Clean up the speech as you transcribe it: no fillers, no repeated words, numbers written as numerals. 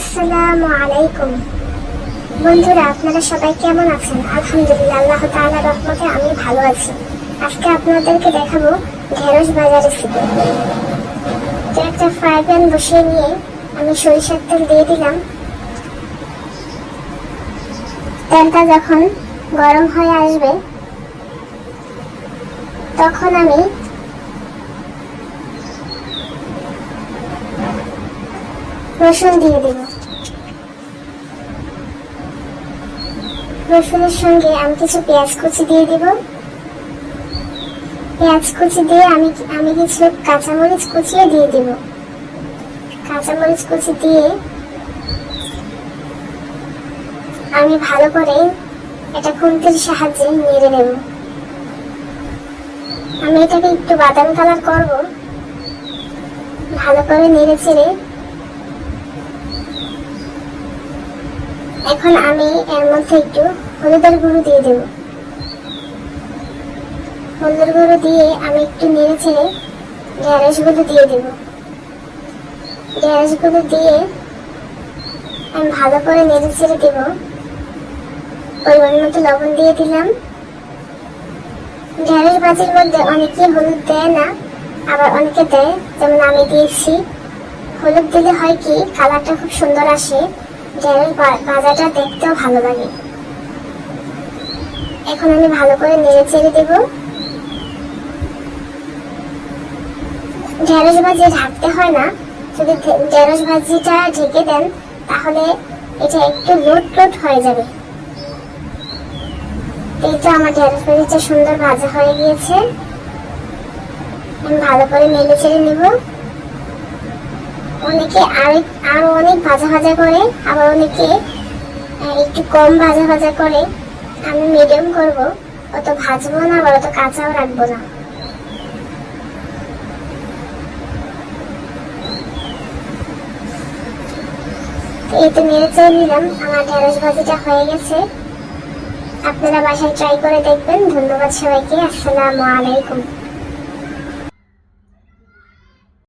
আসসালামু আলাইকুম বন্ধুরা, আপনারা সবাই কেমন আছেন? আলহামদুলিল্লাহ, আল্লাহ তাআলার রহমতে আমি ভালো আছি। আজকে আপনাদেরকে দেখাবো ঢেঁড়স ভাজা রেসিপি। তো একটা ফ্রাই প্যান বসিয়ে নিয়ে আমি সরিষার তেল দিয়ে দিলাম। তেলটা যখন গরম হয়ে আসবে তখন আমি রসুন দিয়ে দেব। রসুনের সঙ্গে আমি কিছু পেঁয়াজ কুচি দিয়ে দিব। পেঁয়াজ কুচি দিয়ে আমি কিছু কাঁচামরিচ কুচিয়ে দিয়ে দিব। কাঁচামরিচ কুচি দিয়ে আমি ভালো করে এটা খুন্তির সাহায্যে নেড়ে নেব। আমি এটাকে একটু বাদামি কালার করব। ভালো করে নেড়ে চেড়ে এখন আমি এর মধ্যে একটু হলুদের গুঁড়ো দিয়ে দেব। হলুদের গুঁড়ো দিয়ে আমি একটু নেড়ে ছেড়ে ঢেঁড়সগুলো দিয়ে দেব। ঢেঁড়সগুলো দিয়ে আমি ভালো করে নেড়ে ছেড়ে দেব। পরিমাণ মতো লবণ দিয়ে দিলাম। ঢেঁড়স ভাজির মধ্যে অনেকে হলুদ দেয় না, আবার অনেকে দেয়, যেমন আমি দিয়েছি। হলুদ দিলে হয় কি, কালারটা খুব সুন্দর আসে, ঢেঁড়স ভাজাটা দেখতেও ভালো লাগে। এখন আমি ভালো করে নেড়ে চেড়ে দেব। ঢেঁড়স ভাজি ঢাকতে হয় না, যদি ঢেঁড়স ভাজিটা ঢেকে দেন তাহলে এটা একটু লোট লোট হয়ে যাবে। এই তো আমার ঢেঁড়স ভাজিটা সুন্দর ভাজা হয়ে গিয়েছে। আমি ভালো করে নেড়ে চেড়ে নেব। অনেকে আরো অনেক ভাজা ভাজা করে, আবার অনেকে একটু কম ভাজা ভাজা করে। আমি মিডিয়াম করব, অত ভাজবো না আবার অত কাঁচাও রাখবো না। এই তো নেড়ে চেড়ে নিলাম। আমার ঢেঁড়স ভাজিটা হয়ে গেছে। আপনারা বাসায় ট্রাই করে দেখবেন। ধন্যবাদ সবাইকে। আসসালামু আলাইকুম।